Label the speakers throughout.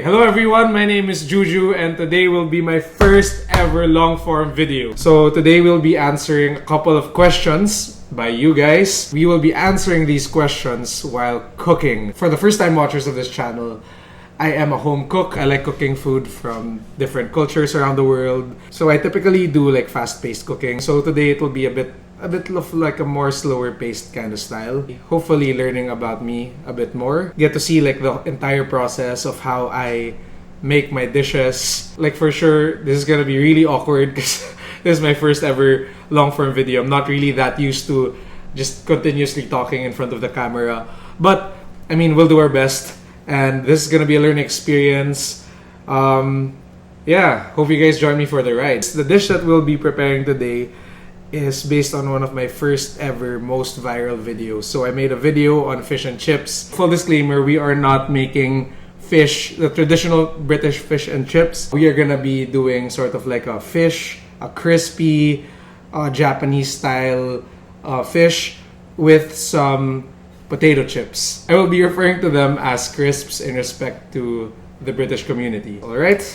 Speaker 1: Hello everyone, my name is Juju and today will be my first ever long form video. So today we'll be answering a couple of questions by you guys. We will be answering these questions while cooking. For the first time watchers of this channel, I am a home cook. I like cooking food from different cultures around the world. So I typically do like fast-paced cooking. So today it will be a bit of like a more slower paced kind of style. Hopefully learning about me a bit more. Get to see like the entire process of how I make my dishes. Like for sure, this is gonna be really awkward because this is my first ever long form video. I'm not really that used to just continuously talking in front of the camera. But I mean, we'll do our best. And this is gonna be a learning experience. Yeah, hope you guys join me for the ride. The dish that we'll be preparing today is based on one of my first ever most viral videos. So I made a video on fish and chips. Full disclaimer, we are not making fish, the traditional British fish and chips. We are gonna be doing sort of like a fish, a crispy Japanese style fish with some potato chips. I will be referring to them as crisps in respect to the British community. Alright,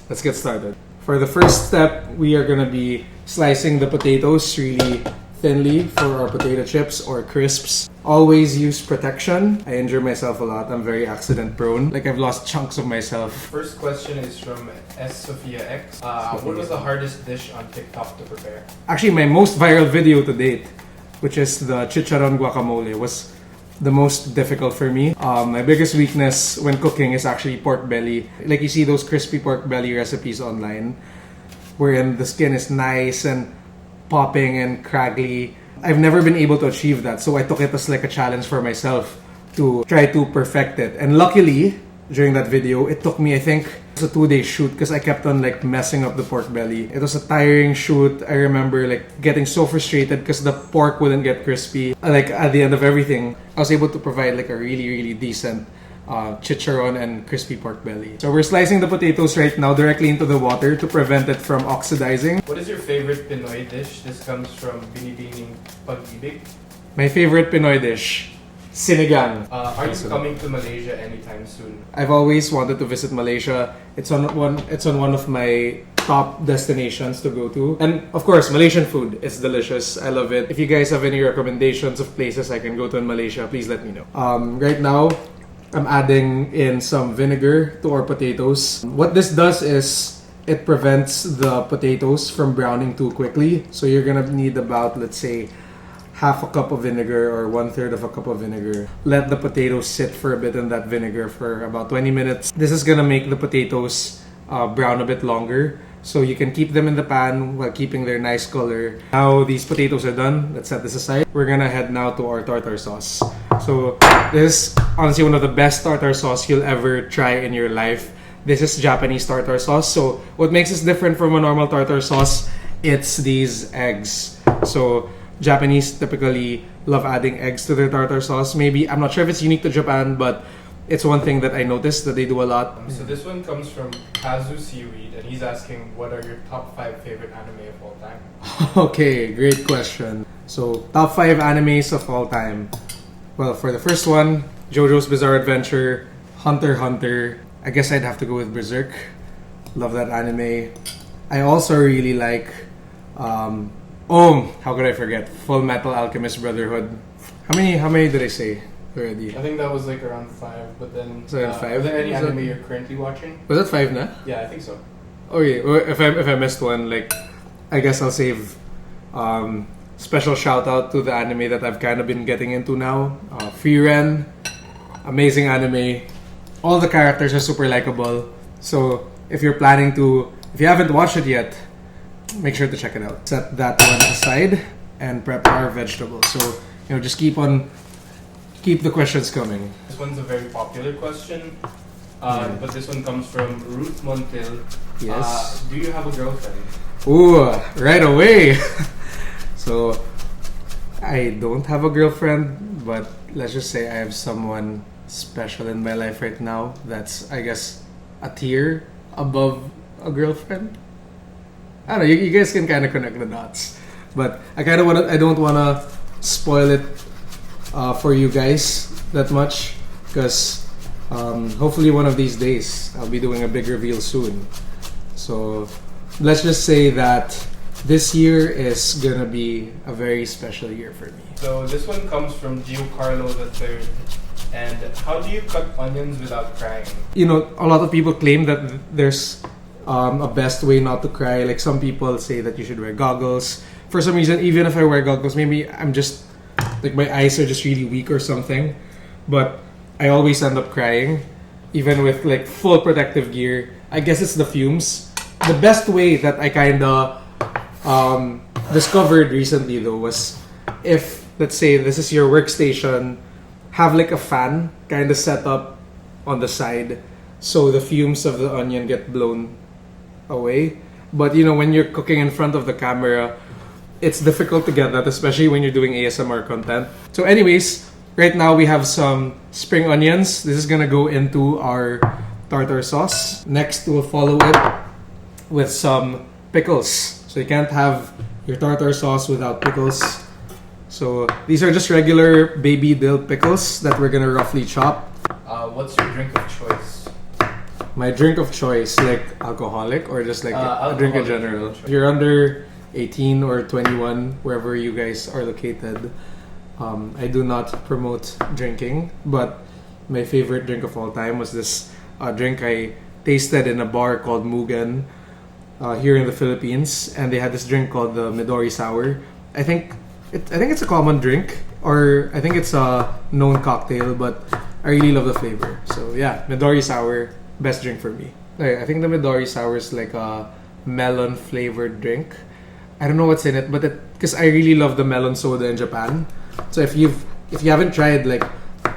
Speaker 1: let's get started. For the first step, we are gonna be slicing the potatoes really thinly for our potato chips or crisps. Always use protection. I injure myself a lot. I'm very accident prone. Like I've lost chunks of myself.
Speaker 2: First question is from S. Sophia X. What was the hardest dish on TikTok to prepare?
Speaker 1: Actually, my most viral video to date, which is the chicharron guacamole, was the most difficult for me. My biggest weakness when cooking is actually pork belly. Like you see those crispy pork belly recipes online, wherein the skin is nice and popping and craggy. I've never been able to achieve that, so I took it as like a challenge for myself to try to perfect it. And luckily, during that video, it took me, I think, it was a 2-day shoot because I kept on like messing up the pork belly. It was a tiring shoot. I remember like getting so frustrated because the pork wouldn't get crispy. Like at the end of everything, I was able to provide like a really decent chicharron and crispy pork belly. So we're slicing the potatoes right now directly into the water to prevent it from oxidizing.
Speaker 2: What is your favorite Pinoy dish? This comes from Binibining Pag-ibig.
Speaker 1: My favorite Pinoy dish, sinigang.
Speaker 2: Are you coming to Malaysia anytime soon?
Speaker 1: I've always wanted to visit Malaysia. It's on one of my top destinations to go to. And of course, Malaysian food is delicious. I love it. If you guys have any recommendations of places I can go to in Malaysia, please let me know. Right now, I'm adding in some vinegar to our potatoes. What this does is it prevents the potatoes from browning too quickly. So you're gonna need about, let's say, half a cup of vinegar or 1/3 of a cup of vinegar. Let the potatoes sit for a bit in that vinegar for about 20 minutes. This is gonna make the potatoes brown a bit longer, so you can keep them in the pan while keeping their nice color. Now these potatoes are done, let's set this aside. We're gonna head now to our tartar sauce. So this is honestly one of the best tartar sauce you'll ever try in your life. This is Japanese tartar sauce. So what makes this different from a normal tartar sauce? It's these eggs. So Japanese typically love adding eggs to their tartar sauce. Maybe, I'm not sure if it's unique to Japan, but it's one thing that I noticed that they do a lot.
Speaker 2: So this one comes from Kazu Seaweed, and he's asking, what are your top 5 favorite anime of all time?
Speaker 1: Okay, great question. So, top 5 animes of all time. Well, for the first one, JoJo's Bizarre Adventure, Hunter x Hunter. I guess I'd have to go with Berserk. Love that anime. I also really like how could I forget? Full Metal Alchemist Brotherhood. How many did I say already?
Speaker 2: I think that was like around 5, but then...
Speaker 1: So 5?
Speaker 2: Is there any anime you're currently watching?
Speaker 1: Was that 5 na?
Speaker 2: Yeah, I think so.
Speaker 1: Okay, well, if I missed one, like, I guess I'll save special shout out to the anime that I've kind of been getting into now. Frieren, amazing anime. All the characters are super likable. So if you haven't watched it yet, make sure to check it out. Set that one aside and prep our vegetables. So, just keep the questions coming.
Speaker 2: This one's a very popular question, but this one comes from Ruth Montil.
Speaker 1: Yes.
Speaker 2: Do you have a girlfriend?
Speaker 1: Ooh, right away. So, I don't have a girlfriend, but let's just say I have someone special in my life right now that's, I guess, a tier above a girlfriend. I don't know, you guys can kind of connect the dots. But I don't want to spoil it for you guys that much because Hopefully one of these days I'll be doing a big reveal soon. So let's just say that this year is gonna be a very special year for me.
Speaker 2: So this one comes from Giancarlo III. And how do you cut onions without crying?
Speaker 1: You know, a lot of people claim that there's a best way not to cry. Like some people say that you should wear goggles. For some reason, even if I wear goggles, maybe I'm just like my eyes are just really weak or something. But I always end up crying, even with like full protective gear. I guess it's the fumes. The best way that I kinda discovered recently though was if, let's say, this is your workstation, have like a fan kinda set up on the side so the fumes of the onion get blown away. But you know, when you're cooking in front of the camera, it's difficult to get that, especially when you're doing ASMR content. So anyways, right now we have some spring onions. This is gonna go into our tartar sauce. Next, we'll follow it with some pickles. So you can't have your tartar sauce without pickles. So these are just regular baby dill pickles that we're gonna roughly chop.
Speaker 2: What's your drink of choice?
Speaker 1: My drink of choice, like alcoholic or just like a drink in general. If you're under 18 or 21, wherever you guys are located, I do not promote drinking, but my favorite drink of all time was this drink I tasted in a bar called Mugen here in the Philippines, and they had this drink called the Midori Sour. I think it's a common drink, or I think it's a known cocktail, but I really love the flavor. So yeah, Midori Sour, best drink for me. I think the Midori Sour is like a melon flavored drink. I don't know what's in it, but because I really love the melon soda in Japan. So if you haven't tried like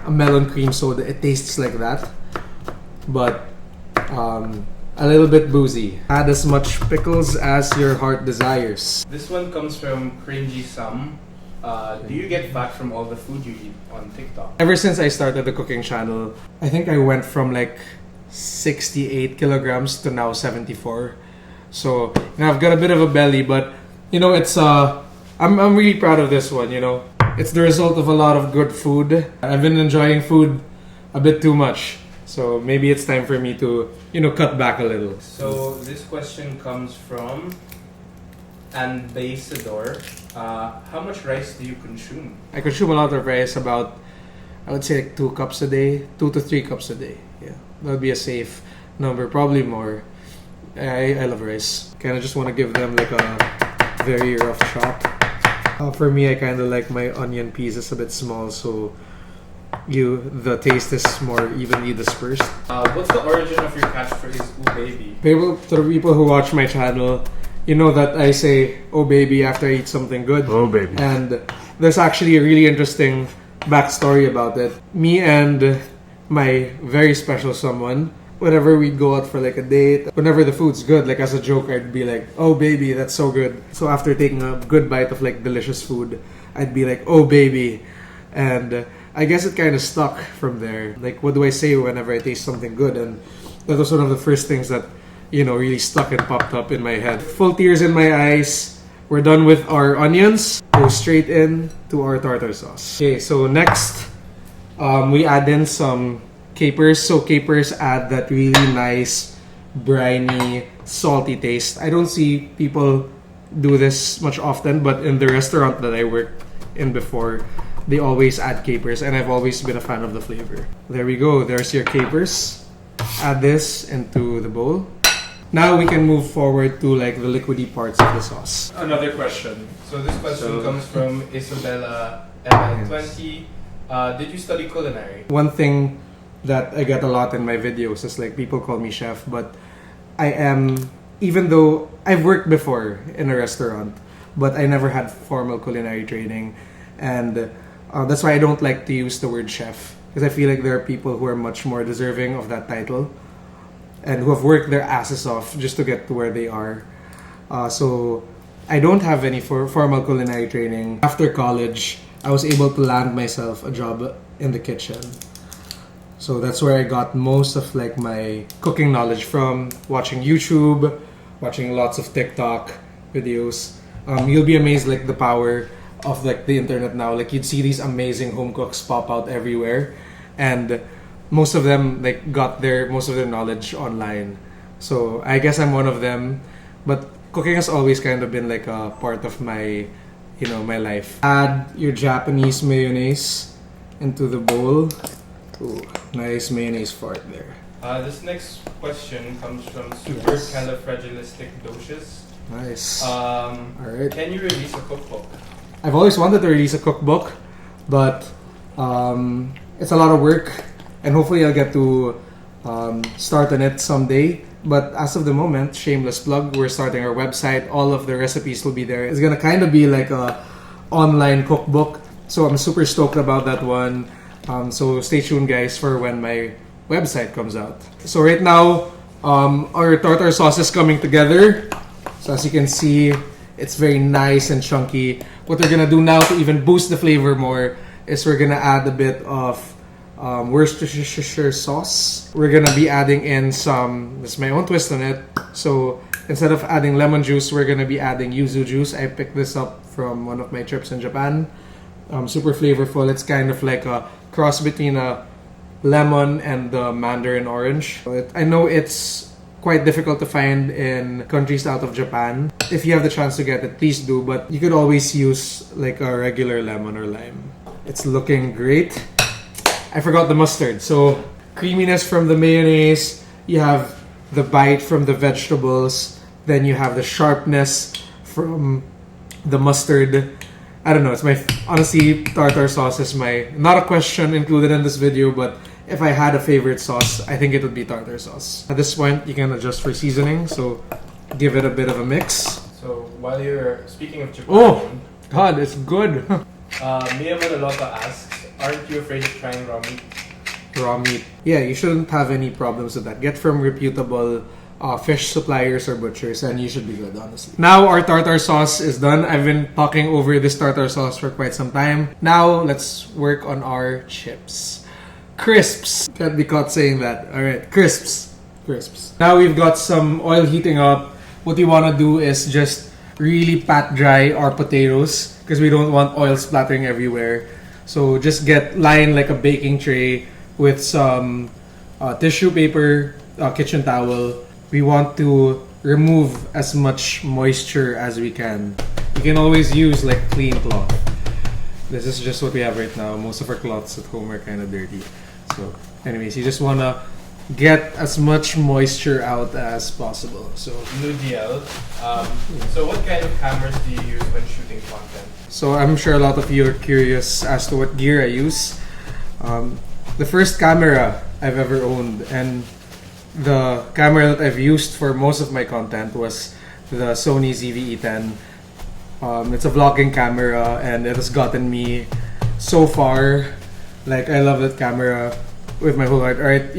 Speaker 1: a melon cream soda, it tastes like that, but a little bit boozy. Add as much pickles as your heart desires.
Speaker 2: This one comes from Cringy Sam. Do you get fat from all the food you eat on TikTok?
Speaker 1: Ever since I started the cooking channel, I think I went from like 68 kilograms to now 74. So now I've got a bit of a belly, but you know, it's I'm really proud of this one. You know, it's the result of a lot of good food. I've been enjoying food a bit too much, so maybe it's time for me to, you know, cut back a little.
Speaker 2: So this question comes from Ambassador. How much rice do you consume?
Speaker 1: I consume a lot of rice, about, I would say like 2 cups a day, 2 to 3 cups a day. Yeah, that would be a safe number, probably more. I love rice. Kind of just want to give them like a very rough chop. For me, I kind of like my onion pieces a bit small, so the taste is more evenly dispersed.
Speaker 2: What's the origin of your catchphrase, "Ooh baby"?
Speaker 1: To the people who watch my channel, you know that I say "oh baby" after I eat something good.
Speaker 3: Oh baby.
Speaker 1: And there's actually a really interesting backstory about it. Me and my very special someone, whenever we'd go out for like a date, whenever the food's good, like as a joke, I'd be like, "oh baby, that's so good." So after taking a good bite of like delicious food, I'd be like, "oh baby." And I guess it kind of stuck from there. Like, what do I say whenever I taste something good? And that was one of the first things that, you know, really stuck and popped up in my head. Full tears in my eyes. We're done with our onions. Go straight in to our tartar sauce. Okay, so next, we add in some capers. So capers add that really nice, briny, salty taste. I don't see people do this much often, but in the restaurant that I worked in before, they always add capers, and I've always been a fan of the flavor. There we go. There's your capers. Add this into the bowl. Now we can move forward to like the liquidy parts of the sauce.
Speaker 2: Another question. So this question comes from Isabella ML20. Did you study culinary?
Speaker 1: One thing that I get a lot in my videos is like people call me chef, but I am, even though I've worked before in a restaurant, but I never had formal culinary training, and that's why I don't like to use the word chef, because I feel like there are people who are much more deserving of that title and who have worked their asses off just to get to where they are. So I don't have any formal culinary training. After college, I was able to land myself a job in the kitchen. So that's where I got most of like my cooking knowledge from, watching YouTube, watching lots of TikTok videos. You'll be amazed like the power of like the internet now. Like you'd see these amazing home cooks pop out everywhere, and most of them like got most of their knowledge online. So I guess I'm one of them. But cooking has always kind of been like a part of my, my life. Add your Japanese mayonnaise into the bowl. Ooh, nice mayonnaise fart there.
Speaker 2: This next question comes from supercalifragilisticdocious.
Speaker 1: Nice.
Speaker 2: Alright. Can you release a cookbook?
Speaker 1: I've always wanted to release a cookbook, but it's a lot of work, and hopefully I'll get to start on it someday. But as of the moment, shameless plug, we're starting our website. All of the recipes will be there. It's gonna kind of be like a online cookbook, so I'm super stoked about that one. So stay tuned, guys, for when my website comes out. So right now, our tartar sauce is coming together. So as you can see, it's very nice and chunky. What we're gonna do now to even boost the flavor more is we're gonna add a bit of worcestershire sauce. We're gonna be adding in some, this is my own twist on it. So instead of adding lemon juice, we're gonna be adding yuzu juice. I picked this up from one of my trips in Japan. Super flavorful. It's kind of like a cross between a lemon and the mandarin orange. I know it's quite difficult to find in countries out of Japan. If you have the chance to get it, please do, but you could always use like a regular lemon or lime. It's looking great. I forgot the mustard. So creaminess from the mayonnaise, you have the bite from the vegetables, then you have the sharpness from the mustard. I don't know, it's my, honestly, tartar sauce is my, not a question included in this video, but if I had a favorite sauce, I think it would be tartar sauce. At this point, you can adjust for seasoning, so give it a bit of a mix.
Speaker 2: So while you're speaking of Japan,
Speaker 1: oh god, it's good.
Speaker 2: Mia Manalotta asks, aren't you afraid of trying raw meat?
Speaker 1: Raw meat. Yeah, you shouldn't have any problems with that. Get from reputable fish suppliers or butchers, and you should be good, honestly. Now our tartar sauce is done. I've been talking over this tartar sauce for quite some time. Now let's work on our chips. Crisps. Can't be caught saying that. Alright, crisps. Crisps. Now we've got some oil heating up. What you want to do is just really pat dry our potatoes because we don't want oil splattering everywhere. So just line like a baking tray with some tissue paper, kitchen towel. We want to remove as much moisture as we can. You can always use like clean cloth. This is just what we have right now. Most of our cloths at home are kind of dirty. So anyways, you just want to get as much moisture out as possible. So
Speaker 2: Ludiel, so what kind of cameras do you use when shooting content?
Speaker 1: So I'm sure a lot of you are curious as to what gear I use. The first camera I've ever owned and the camera that I've used for most of my content was the Sony ZV-E10. It's a vlogging camera and it has gotten me so far. Like, I love that camera with my whole heart. Alright,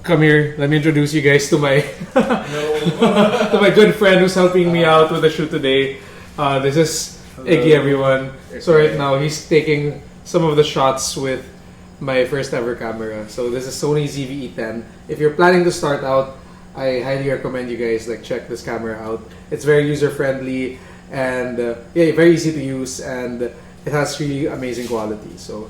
Speaker 1: come here. Let me introduce you guys to my to my good friend who's helping me out with the shoot today. This is Iggy, everyone. So right now, he's taking some of the shots with my first ever camera. So this is Sony ZV-E10. If you're planning to start out, I highly recommend you guys check this camera out. It's very user friendly and very easy to use, and it has really amazing quality. So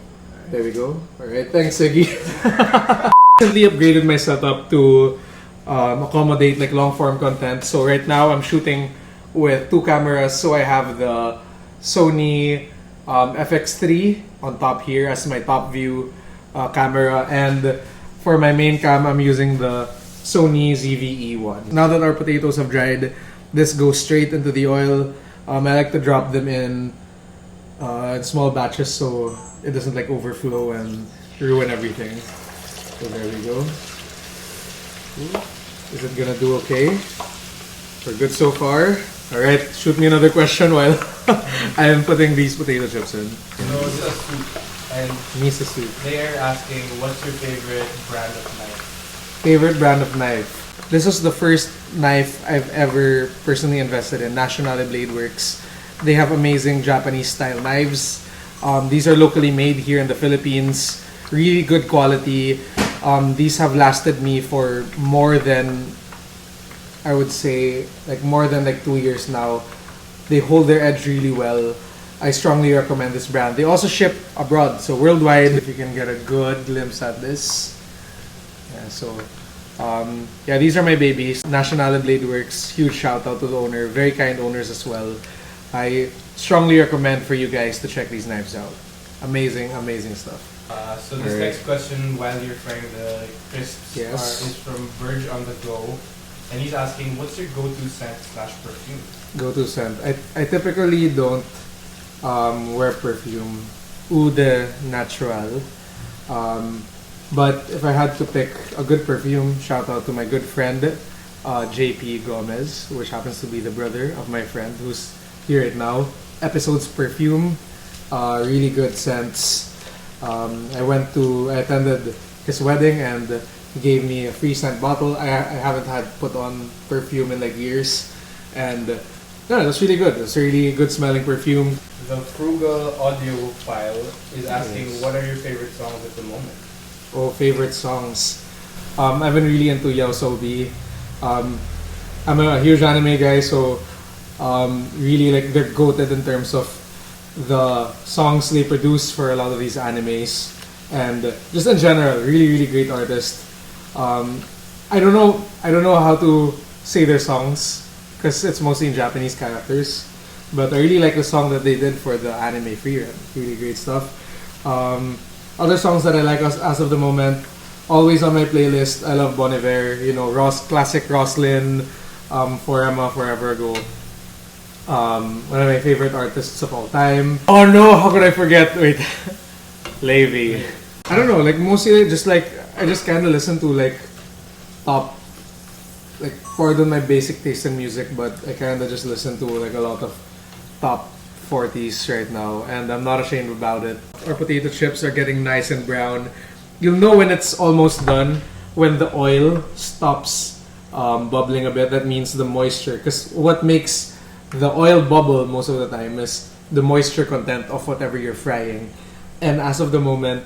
Speaker 1: there we go. Alright, thanks Iggy. I recently upgraded my setup to accommodate long form content. So right now I'm shooting with two cameras. So I have the Sony FX3 on top here as my top view camera, and for my main cam I'm using the Sony ZV-E1. Now that our potatoes have dried, this goes straight into the oil. I like to drop them in small batches so it doesn't overflow and ruin everything. So there we go. Is it gonna do okay? We're good so far. Alright, shoot me another question while I am putting these potato chips in.
Speaker 2: Miso soup. And
Speaker 1: miso soup.
Speaker 2: They are asking, what's your favorite brand of knife?
Speaker 1: Favorite brand of knife? This was the first knife I've ever personally invested in, Nationale Blade Works. They have amazing Japanese style knives. These are locally made here in the Philippines. Really good quality. These have lasted me for more than, I would say, more than 2 years now. They hold their edge really well. I strongly recommend this brand. They also ship abroad, so worldwide. If you can get a good glimpse at this. Yeah, so yeah, these are my babies. National Blade Works, huge shout out to the owner, very kind owners as well. I strongly recommend for you guys to check these knives out. Amazing, amazing stuff.
Speaker 2: So this next question, while you're frying the crisps, is from Verge on the Go, and he's asking, what's your go-to scent / perfume?
Speaker 1: Go-to scent. I typically don't wear perfume. Eau de Natural. But if I had to pick a good perfume, shout out to my good friend JP Gomez, which happens to be the brother of my friend who's here right now. Episode's perfume, really good scents. I attended his wedding and he gave me a free scent bottle. I haven't had put on perfume in like years, and no, that's really good. It's a really good smelling perfume.
Speaker 2: The Frugal Audiophile is asking, what are your favorite songs at the moment?
Speaker 1: Oh, favorite songs. I've been really into Yaosobi. I'm a huge anime guy, so really like they're goated in terms of the songs they produce for a lot of these animes, and just in general, really really great artists. I don't know how to say their songs because it's mostly in Japanese characters, but I really like the song that they did for the anime Free Run. Really great stuff. Other songs that I like as of the moment, always on my playlist. I love Bon Iver, you know, classic Roslyn, Forever, Forever Ago. One of my favorite artists of all time. Oh no, how could I forget? Wait, Levy. I don't know, like mostly just like I just kind of listen to like top, like pardon my basic taste in music, but I kind of just listen to like a lot of top 40s right now, and I'm not ashamed about it. Our potato chips are getting nice and brown. You'll know when it's almost done when the oil stops bubbling a bit. That means the moisture, because what makes the oil bubble most of the time is the moisture content of whatever you're frying. And as of the moment,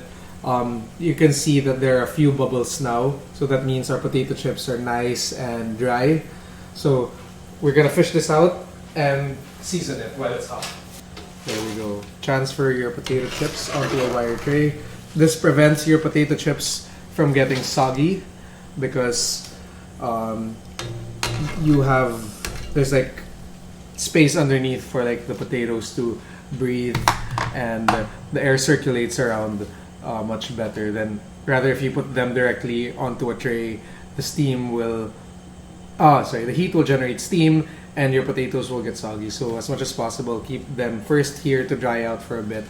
Speaker 1: you can see that there are a few bubbles now, so that means our potato chips are nice and dry. So we're gonna fish this out and season it while it's hot. There we go. Transfer your potato chips onto a wire tray. This prevents your potato chips from getting soggy because there's like space underneath for like the potatoes to breathe, and the air circulates around much better than rather if you put them directly onto a tray. The heat will generate steam and your potatoes will get soggy. So as much as possible, keep them first here to dry out for a bit.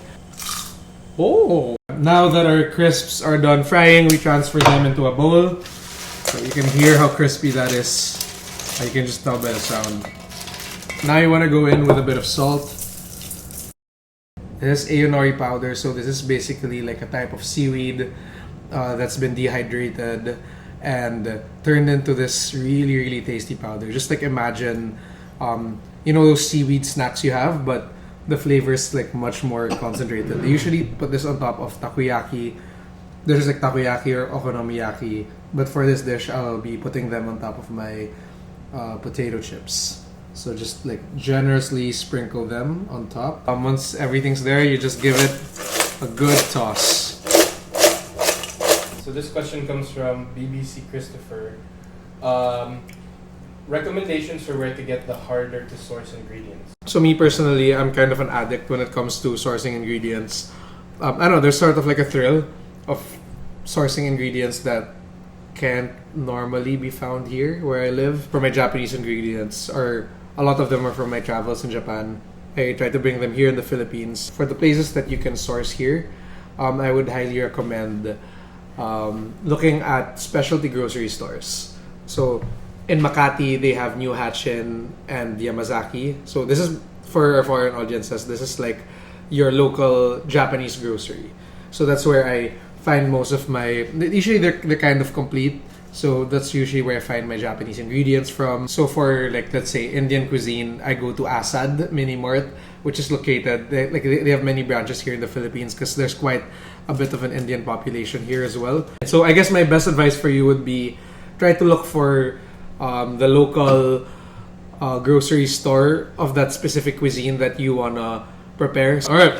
Speaker 1: Oh! Now that our crisps are done frying, we transfer them into a bowl. So you can hear how crispy that is. You can just tell by the sound. Now you want to go in with a bit of salt. This is Aonori powder, so this is basically like a type of seaweed that's been dehydrated and turned into this really really tasty powder. Just like imagine those seaweed snacks you have, but the flavor is like much more concentrated. They usually put this on top of takoyaki. There's like takoyaki or okonomiyaki, but for this dish I'll be putting them on top of my potato chips. So just like generously sprinkle them on top. Once everything's there, you just give it a good toss.
Speaker 2: So this question comes from BBC Christopher. Recommendations for where to get the harder to source ingredients.
Speaker 1: So me personally, I'm kind of an addict when it comes to sourcing ingredients. I don't know, there's sort of like a thrill of sourcing ingredients that can't normally be found here where I live. For my Japanese ingredients, or a lot of them are from my travels in Japan. I try to bring them here in the Philippines. For the places that you can source here, I would highly recommend looking at specialty grocery stores. So in Makati, they have New Hatchin and Yamazaki. So this is for our foreign audiences. This is like your local Japanese grocery. So that's where I find most of my. Usually they're kind of complete. So that's usually where I find my Japanese ingredients from. So for like let's say Indian cuisine, I go to Asad Mini Mart, which is located. They have many branches here in the Philippines because there's quite a bit of an Indian population here as well. So I guess my best advice for you would be try to look for the local grocery store of that specific cuisine that you wanna prepare. All right,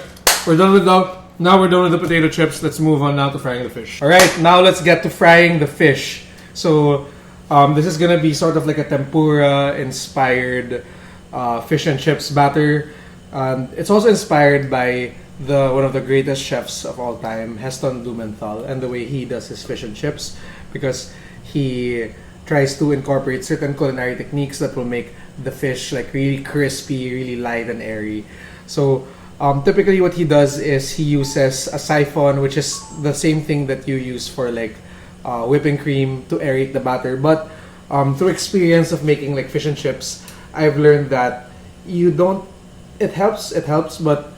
Speaker 1: we're done with that. Now we're done with the potato chips. Let's move on now to frying the fish. All right, now let's get to frying the fish. So this is gonna be sort of like a tempura-inspired fish and chips batter. It's also inspired by one of the greatest chefs of all time, Heston Blumenthal, and the way he does his fish and chips, because he tries to incorporate certain culinary techniques that will make the fish like really crispy, really light and airy. So typically what he does is he uses a siphon, which is the same thing that you use for like whipping cream to aerate the batter. But through experience of making like fish and chips, I've learned that it helps, but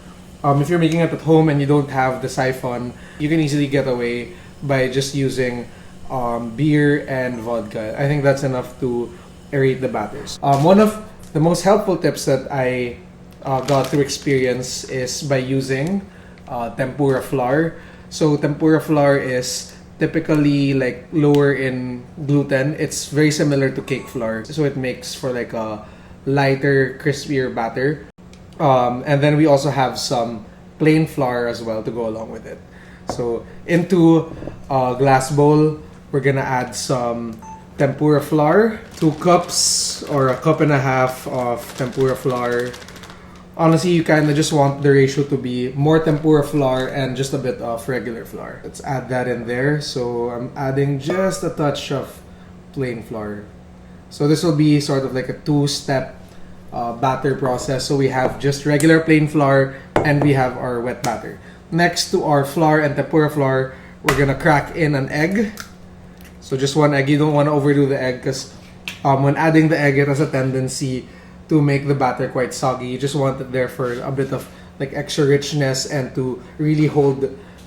Speaker 1: if you're making it at home and you don't have the siphon, you can easily get away by just using beer and vodka. I think that's enough to aerate the batters. One of the most helpful tips that I got through experience is by using tempura flour. So tempura flour is typically like lower in gluten. It's very similar to cake flour, so it makes for like a lighter, crispier batter. And then we also have some plain flour as well to go along with it. So into a glass bowl, we're gonna add some tempura flour, 2 cups or a cup and a half of tempura flour. Honestly, you kind of just want the ratio to be more tempura flour and just a bit of regular flour. Let's add that in there. So I'm adding just a touch of plain flour. So this will be sort of like a 2-step batter process. So we have just regular plain flour and we have our wet batter. Next to our flour and tempura flour, we're gonna crack in an egg. So just 1 egg. You don't want to overdo the egg because when adding the egg, it has a tendency to make the batter quite soggy. You just want it there for a bit of like extra richness and to really hold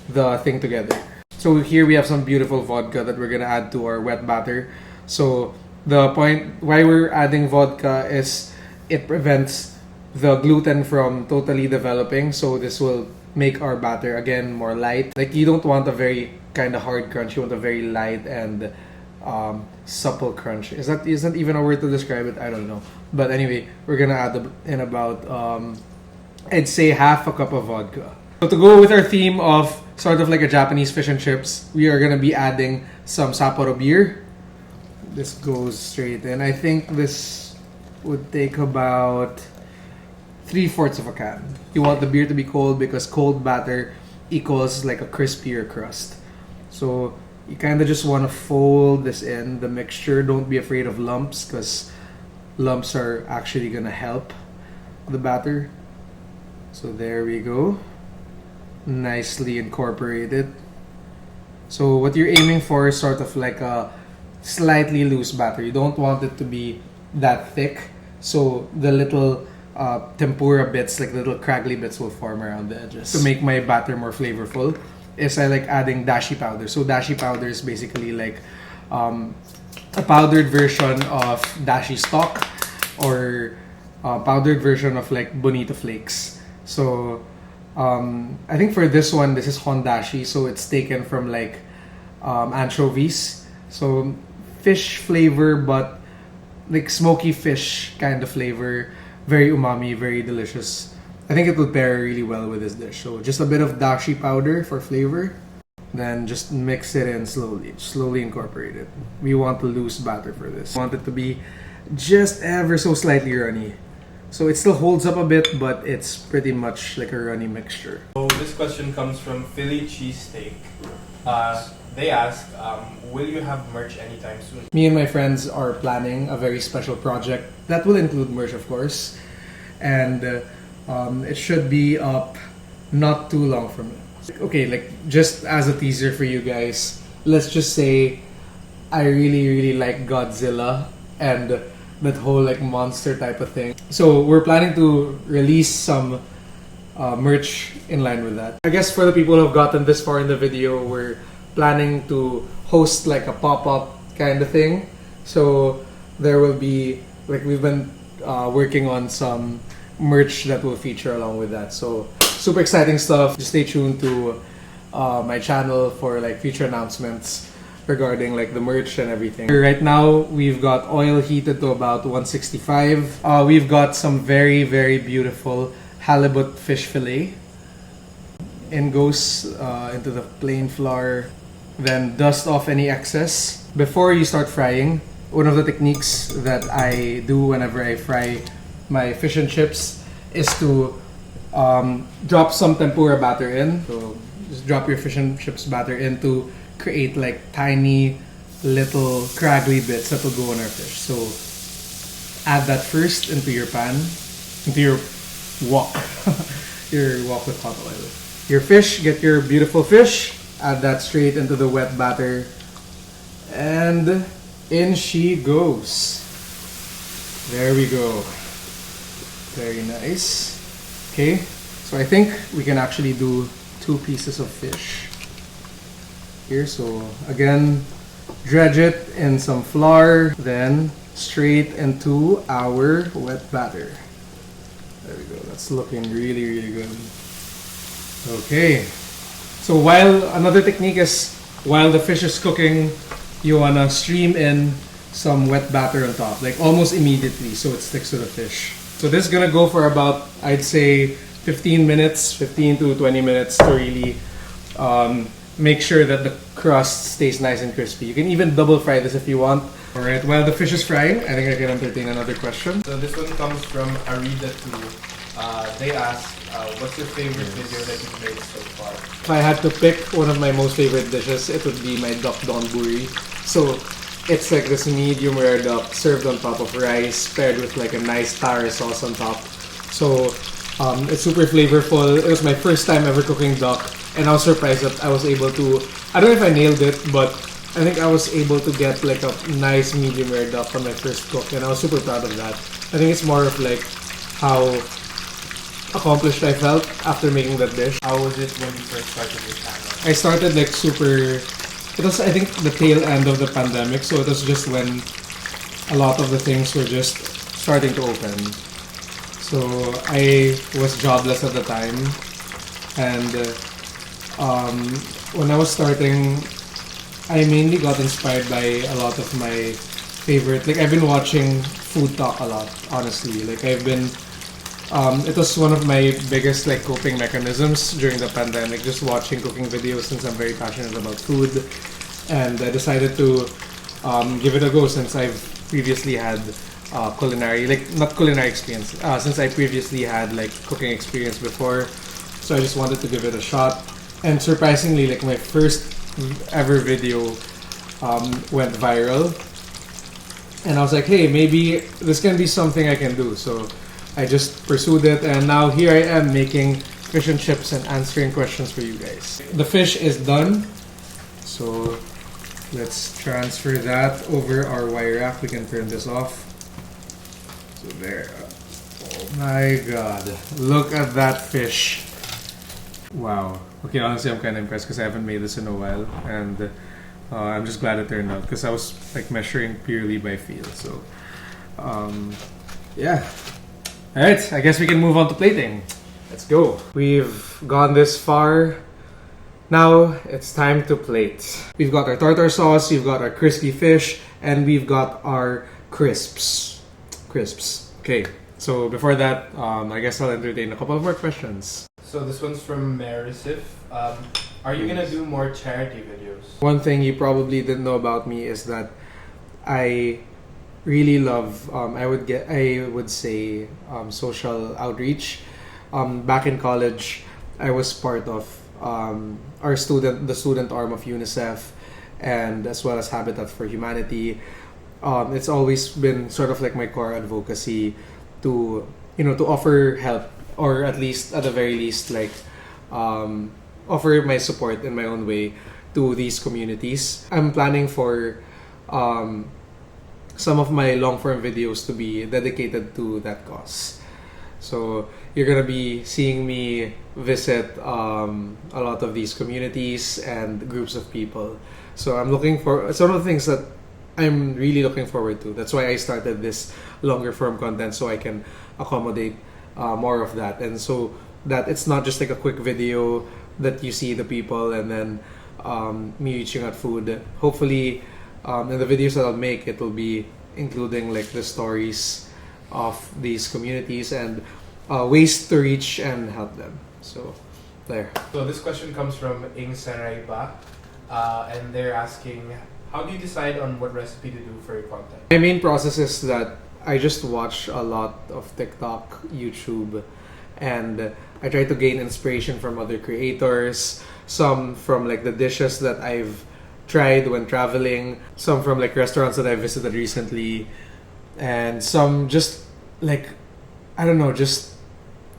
Speaker 1: the thing together. So here we have some beautiful vodka that we're gonna add to our wet batter. So the point why we're adding vodka is it prevents the gluten from totally developing. So this will make our batter again more light. Like you don't want a very kind of hard crunch. You want a very light and supple crunch. Isn't even a word to describe it? I don't know. But anyway, we're gonna add in about I'd say half a cup of vodka. So to go with our theme of sort of like a Japanese fish and chips, we are gonna be adding some Sapporo beer. This goes straight in. I think this would take about 3/4 of a can. You want the beer to be cold because cold batter equals like a crispier crust. So you kind of just want to fold this in, the mixture. Don't be afraid of lumps because lumps are actually going to help the batter. So there we go. Nicely incorporated. So what you're aiming for is sort of like a slightly loose batter. You don't want it to be that thick. So the little tempura bits, like little craggly bits, will form around the edges. To make my batter more flavorful is I like adding dashi powder. So dashi powder is basically like a powdered version of dashi stock or powdered version of like bonito flakes. So I think for this one, this is hondashi, so it's taken from like anchovies. So fish flavor, but like smoky fish kind of flavor. Very umami, very delicious. I think it would pair really well with this dish. So just a bit of dashi powder for flavor. Then just mix it in slowly incorporate it. We want a loose batter for this. We want it to be just ever so slightly runny. So it still holds up a bit, but it's pretty much like a runny mixture.
Speaker 2: So this question comes from Philly Cheesesteak. They ask, will you have merch anytime soon?
Speaker 1: Me and my friends are planning a very special project that will include merch, of course. And it should be up not too long from now. Okay, like just as a teaser for you guys, let's just say I really like Godzilla and that whole like monster type of thing. So we're planning to release some merch in line with that. I guess for the people who have gotten this far in the video, we're planning to host like a pop-up kind of thing. So there will be like we've been working on some merch that will feature along with that. So super exciting stuff. Just stay tuned to my channel for like future announcements regarding like the merch and everything. Right now we've got oil heated to about 165. We've got some very beautiful halibut fish fillet. In goes into the plain flour. Then dust off any excess. Before you start frying, one of the techniques that I do whenever I fry my fish and chips is to drop some tempura batter in. So just drop your fish and chips batter in to create like tiny little craggly bits that will go on our fish. So add that first into your pan, into your wok, your wok with hot oil. Your fish, get your beautiful fish, add that straight into the wet batter, and in she goes. There we go. Very nice. Okay, so I think we can actually do 2 pieces of fish here. So again, dredge it in some flour, then straight into our wet batter. There we go. That's looking really, really good. Okay. So another technique is while the fish is cooking, you wanna stream in some wet batter on top, like almost immediately, so it sticks to the fish. So this is gonna go for about, I'd say, 15 to 20 minutes to really make sure that the crust stays nice and crispy. You can even double fry this if you want. Alright, while the fish is frying, I think I can entertain another question.
Speaker 2: So this one comes from Arida2. They ask, what's your favorite video that you've made so far?
Speaker 1: If I had to pick one of my most favorite dishes, it would be my duck donburi. So it's like this medium rare duck served on top of rice, paired with like a nice tartar sauce on top. So it's super flavorful. It was my first time ever cooking duck, and I was surprised that I was able to, I don't know if I nailed it, but I think I was able to get like a nice medium rare duck on my first cook, and I was super proud of that. I think it's more of like how accomplished I felt after making that dish.
Speaker 2: How was it when you first started your channel?
Speaker 1: I started like it was, I think, the tail end of the pandemic, so it was just when a lot of the things were just starting to open. So I was jobless at the time, and when I was starting, I mainly got inspired by a lot of my favorite, like I've been watching food talk a lot, honestly. Like I've been it was one of my biggest like coping mechanisms during the pandemic, just watching cooking videos, since I'm very passionate about food. And I decided to give it a go, since I've previously had culinary, like not culinary experience, since I previously had like cooking experience before. So I just wanted to give it a shot. And surprisingly, like my first ever video went viral. And I was like, hey, maybe this can be something I can do. So I just pursued it, and now here I am making fish and chips and answering questions for you guys. The fish is done, so let's transfer that over our wire rack. We can turn this off. So there. Oh my god. Look at that fish. Wow. Okay, honestly, I'm kind of impressed because I haven't made this in a while, and I'm just glad it turned out because I was like measuring purely by feel. So, yeah. Alright, I guess we can move on to plating. Let's go. We've gone this far. Now it's time to plate. We've got our tartar sauce, we've got our crispy fish, and we've got our crisps. Okay, so before that, I guess I'll entertain a couple of more questions.
Speaker 2: So this one's from Marisif. Are you gonna do more charity videos?
Speaker 1: One thing you probably didn't know about me is that I really love I would say social outreach. Back in college, I was part of the student arm of UNICEF, and as well as Habitat for Humanity. It's always been sort of like my core advocacy to offer help, or at least at the very least like offer my support in my own way to these communities. I'm planning for some of my long-form videos to be dedicated to that cause. So you're gonna be seeing me visit a lot of these communities and groups of people. So I'm looking for some of the things that I'm really looking forward to. That's why I started this longer form content, so I can accommodate more of that, and so that it's not just like a quick video that you see the people and then me reaching out food. Hopefully, in the videos that I'll make, it will be including like the stories of these communities and ways to reach and help them. So There.
Speaker 2: So this question comes from Ing Saraiba, and they're asking, how do you decide on what recipe to do for your content?
Speaker 1: My main process is that I just watch a lot of TikTok, YouTube, and I try to gain inspiration from other creators. Some from like the dishes that I've tried when traveling, some from like restaurants that I visited recently, and some just like, I don't know, just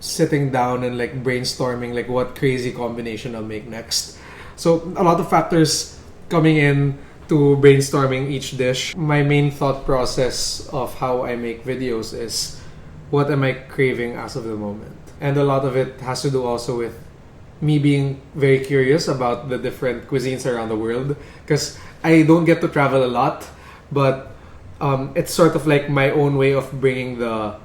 Speaker 1: sitting down and like brainstorming like what crazy combination I'll make next. So a lot of factors coming in to brainstorming each dish. My main thought process of how I make videos is what am I craving as of the moment. And a lot of it has to do also with me being very curious about the different cuisines around the world, because I don't get to travel a lot, but it's sort of like my own way of bringing the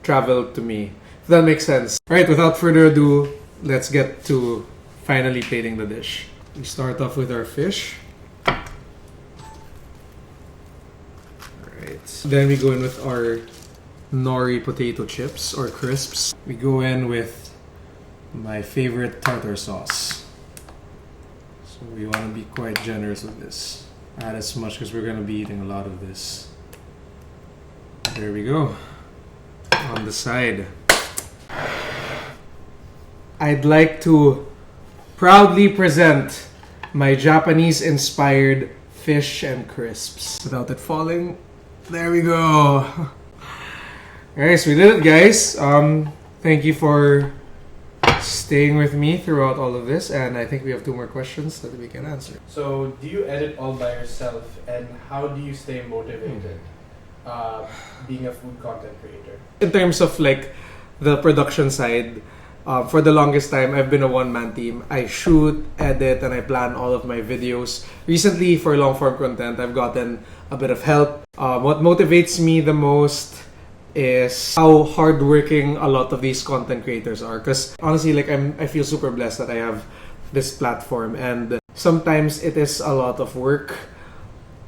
Speaker 1: travel to me. If that makes sense. Alright, without further ado, let's get to finally plating the dish. We start off with our fish. Alright, then we go in with our nori potato chips or crisps. We go in with my favorite tartar sauce. So we want to be quite generous with this. Add as much because we're going to be eating a lot of this. There we go. On the side, I'd like to proudly present my Japanese-inspired fish and crisps. Without it falling, there we go. Alright, so we did it, guys. Thank you for staying with me throughout all of this, and I think we have 2 more questions that we can answer.
Speaker 2: So, do you edit all by yourself, and how do you stay motivated being a food content creator?
Speaker 1: In terms of like the production side, for the longest time, I've been a one-man team. I shoot, edit, and I plan all of my videos. Recently, for long-form content, I've gotten a bit of help. What motivates me the most is how hardworking a lot of these content creators are. Because honestly, like I feel super blessed that I have this platform, and sometimes it is a lot of work,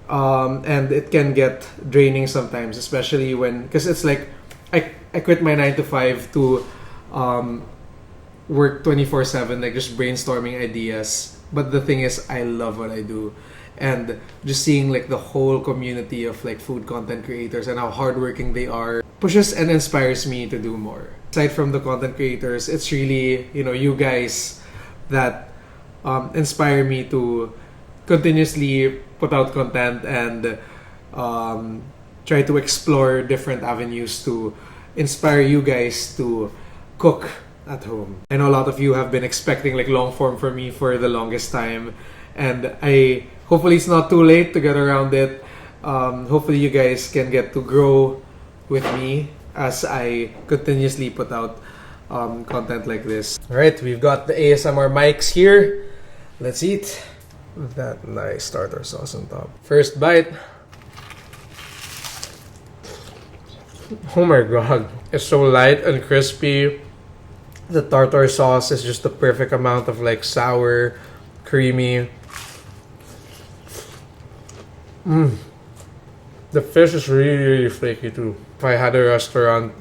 Speaker 1: and it can get draining sometimes, especially when, because it's like I quit my 9 to 5 to work 24/7, like just brainstorming ideas. But the thing is, I love what I do. And just seeing like the whole community of like food content creators and how hardworking they are pushes and inspires me to do more. Aside from the content creators, it's really, you know, you guys that inspire me to continuously put out content and try to explore different avenues to inspire you guys to cook at home. I know a lot of you have been expecting like long form from me for the longest time, and hopefully it's not too late to get around it. Hopefully you guys can get to grow with me as I continuously put out content like this. Alright, we've got the ASMR mics here. Let's eat that nice tartar sauce on top. First bite. Oh my god, it's so light and crispy. The tartar sauce is just the perfect amount of like sour, creamy. The fish is really, really flaky too. If I had a restaurant,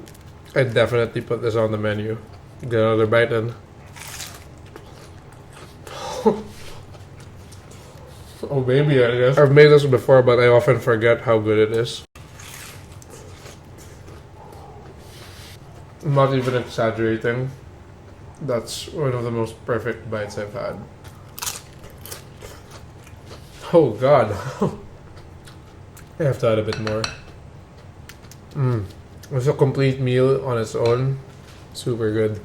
Speaker 1: I'd definitely put this on the menu. Get another bite in. Oh baby, I guess. I've made this before, but I often forget how good it is. I'm not even exaggerating. That's one of the most perfect bites I've had. Oh god. I have to add a bit more. It's a complete meal on its own. Super good.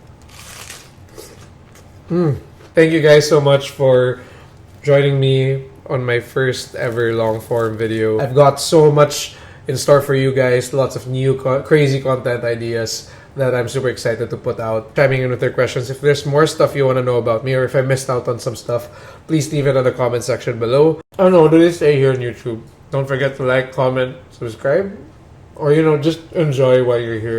Speaker 1: Thank you guys so much for joining me on my first ever long form video. I've got so much in store for you guys. Lots of new crazy content ideas that I'm super excited to put out. Chiming in with your questions. If there's more stuff you want to know about me, or if I missed out on some stuff, please leave it in the comment section below. I don't know, do they say here on YouTube? Don't forget to like, comment, subscribe, or you know, just enjoy while you're here.